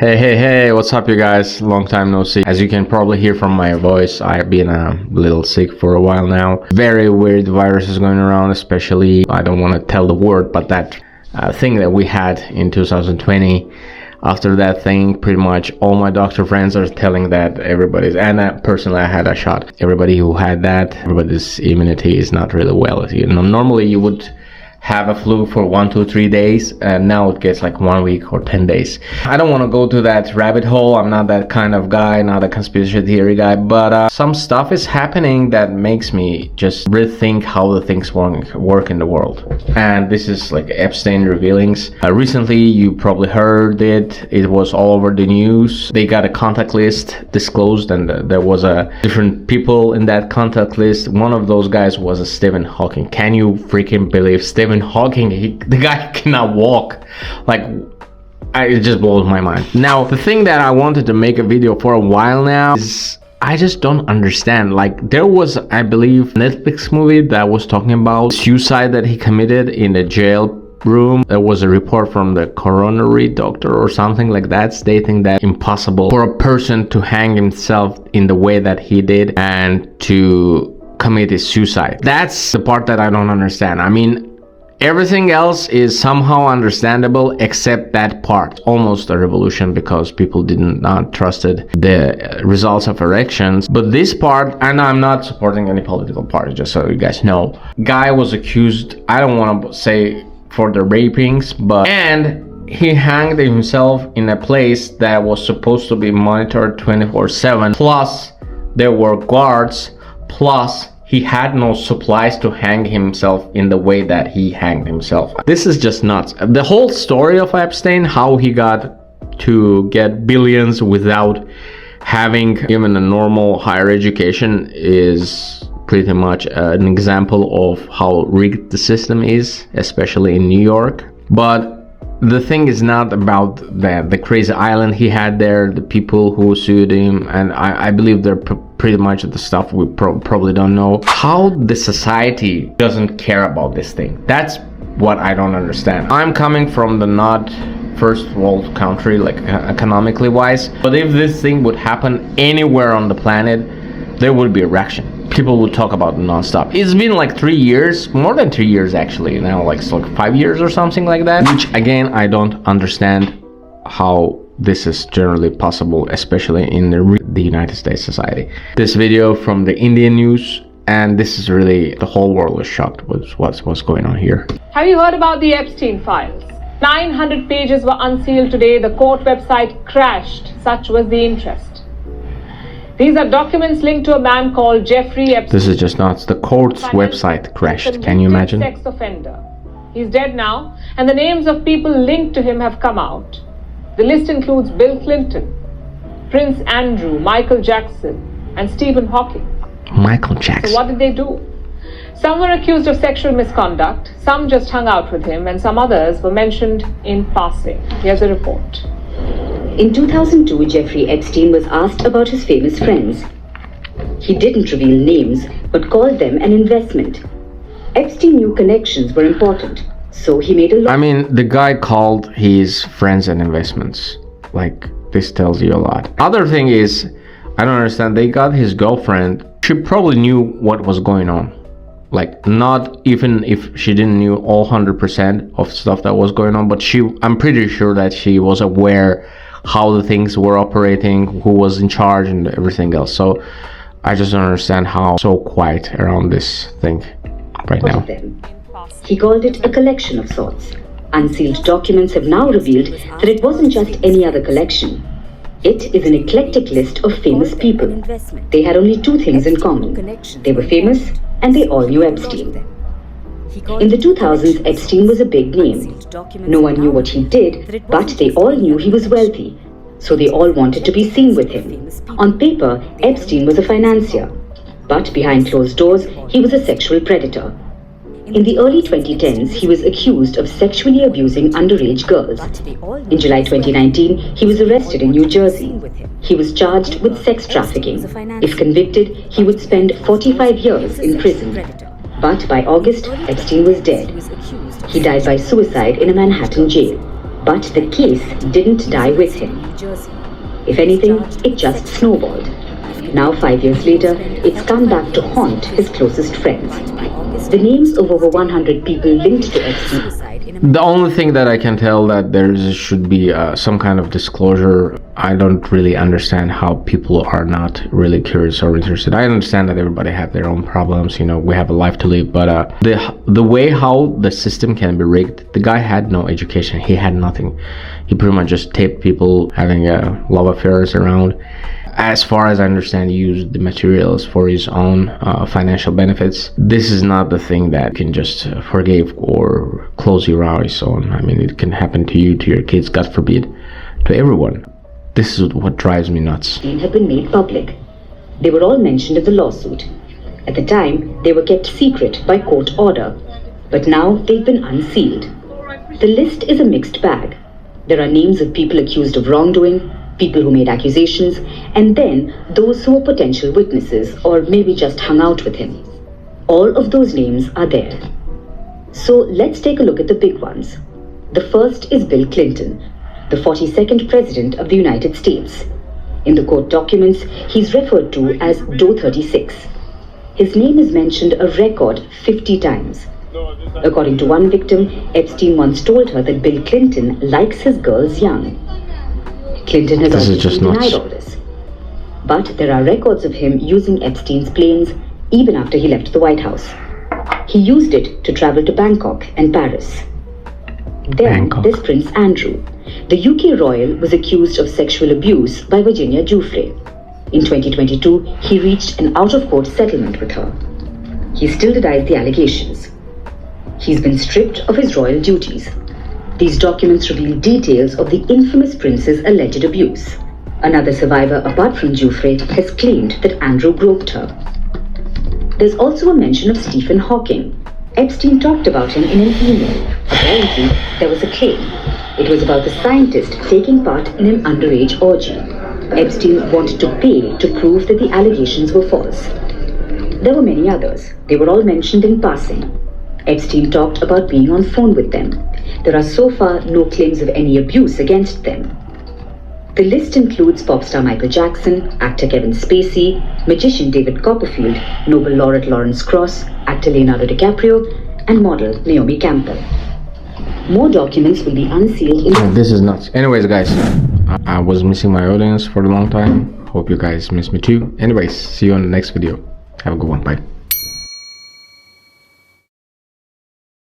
Hey, what's up, you guys? Long time no see. As you can probably hear from my voice, I've been a little sick for a while now. Very weird virus is going around, especially, I don't want to tell the word, but that thing that we had in 2020. After that thing, pretty much all my doctor friends are telling that everybody's, and personally I had a shot. Everybody who had that, everybody's immunity is not really well. You know, normally you would have a flu for 1, 2, 3 days, and now it gets like 1 week or 10 days. I don't want to go to that rabbit hole. I'm not that kind of guy, not a conspiracy theory guy, but some stuff is happening that makes me just rethink how the things work in the world. And this is like Epstein revealings. Recently, you probably heard it was all over the news. They got a contact list disclosed, and there was a different people in that contact list. One of those guys was a Stephen Hawking. Can you freaking believe Stephen Hawking? The guy cannot walk. Like, it just blows my mind. Now, the thing that I wanted to make a video for a while now is I just don't understand. Like, there was, I believe, Netflix movie that was talking about suicide that he committed in the jail room. There was a report from the coronary doctor or something like that stating that impossible for a person to hang himself in the way that he did and to commit suicide. That's the part that I don't understand. I mean, everything else is somehow understandable except that part. Almost a revolution because people did not trusted the results of elections. But this part, and I'm not supporting any political party, just so you guys know. Guy was accused, I don't want to say for the rapings, but and he hanged himself in a place that was supposed to be monitored 24/7. Plus, there were guards. Plus, he had no supplies to hang himself in the way that he hanged himself. This is just nuts. The whole story of Epstein, how he got to get billions without having even a normal higher education, is pretty much an example of how rigged the system is, especially in New York. But the thing is not about the crazy island he had there, the people who sued him, and I believe they're pretty much the stuff we probably don't know. How the society doesn't care about this thing. That's what I don't understand. I'm coming from the not first world country, like economically wise, but if this thing would happen anywhere on the planet, there would be a reaction. People would talk about it non-stop. It's been like 3 years, more than 3 years actually now, like 5 years or something like that, which again I don't understand how this is generally possible, especially in the United States society. This video from the Indian news, and this is really, the whole world is shocked with what's going on here. Have you heard about the Epstein files? 900 pages were unsealed today. The court website crashed. Such was the interest. These are documents linked to a man called Jeffrey Epstein. This is just nuts. The court's website crashed. Can you imagine? Sex offender. He's dead now, and the names of people linked to him have come out. The list includes Bill Clinton, Prince Andrew, Michael Jackson, and Stephen Hawking. Michael Jackson. So what did they do? Some were accused of sexual misconduct, some just hung out with him, and some others were mentioned in passing. Here's a report. In 2002, Jeffrey Epstein was asked about his famous friends. He didn't reveal names, but called them an investment. Epstein knew connections were important, so he made a lot. I mean, the guy called his friends and investments. Like, this tells you a lot. Other thing is, I don't understand, they got his girlfriend. She probably knew what was going on. Like, not even if she didn't knew all 100% of stuff that was going on, but I'm pretty sure that she was aware how the things were operating, who was in charge, and everything else. So I just don't understand how so quiet around this thing right now. He called it a collection of sorts. Unsealed documents have now revealed that it wasn't just any other collection. It is an eclectic list of famous people. They had only two things in common. They were famous and they all knew Epstein. In the 2000s, Epstein was a big name. No one knew what he did, but they all knew he was wealthy. So they all wanted to be seen with him. On paper, Epstein was a financier. But behind closed doors, he was a sexual predator. In the early 2010s, he was accused of sexually abusing underage girls. In July 2019, he was arrested in New Jersey. He was charged with sex trafficking. If convicted, he would spend 45 years in prison. But by August, Epstein was dead. He died by suicide in a Manhattan jail. But the case didn't die with him. If anything, it just snowballed. Now, 5 years later, it's come back to haunt his closest friends. The names of over 100 people linked to Epstein. The only thing that I can tell that there should be some kind of disclosure. I don't really understand how people are not really curious or interested. I understand that everybody have their own problems. You know, we have a life to live, but the way how the system can be rigged. The guy had no education. He had nothing. He pretty much just taped people having love affairs around. As far as I understand, he used the materials for his own financial benefits. This is not the thing that you can just forgive or close your eyes on. I mean, it can happen to you, to your kids, God forbid, to everyone. This is what drives me nuts. Have been made public. They were all mentioned in the lawsuit. At the time, they were kept secret by court order, but now they've been unsealed. The list is a mixed bag. There are names of people accused of wrongdoing, people who made accusations, and then those who were potential witnesses or maybe just hung out with him. All of those names are there. So let's take a look at the big ones. The first is Bill Clinton, the 42nd President of the United States. In the court documents, he's referred to as Doe 36. His name is mentioned a record 50 times. According to one victim, Epstein once told her that Bill Clinton likes his girls young. Clinton has obviously denied all this. But there are records of him using Epstein's planes even after he left the White House. He used it to travel to Bangkok and Paris. Then there's Prince Andrew. The UK royal was accused of sexual abuse by Virginia Giuffre. In 2022, he reached an out-of-court settlement with her. He still denies the allegations. He's been stripped of his royal duties. These documents reveal details of the infamous prince's alleged abuse. Another survivor apart from Giuffre has claimed that Andrew groped her. There's also a mention of Stephen Hawking. Epstein talked about him in an email. Apparently, there was a claim. It was about the scientist taking part in an underage orgy. Epstein wanted to pay to prove that the allegations were false. There were many others. They were all mentioned in passing. Epstein talked about being on phone with them. There are so far no claims of any abuse against them. The list includes pop star Michael Jackson, actor Kevin Spacey, magician David Copperfield, Nobel laureate Lawrence Krauss, actor Leonardo DiCaprio, and model Naomi Campbell. More documents will be unsealed in... This is nuts. Anyways, guys, I was missing my audience for a long time. Hope you guys miss me too. Anyways, see you on the next video. Have a good one. Bye.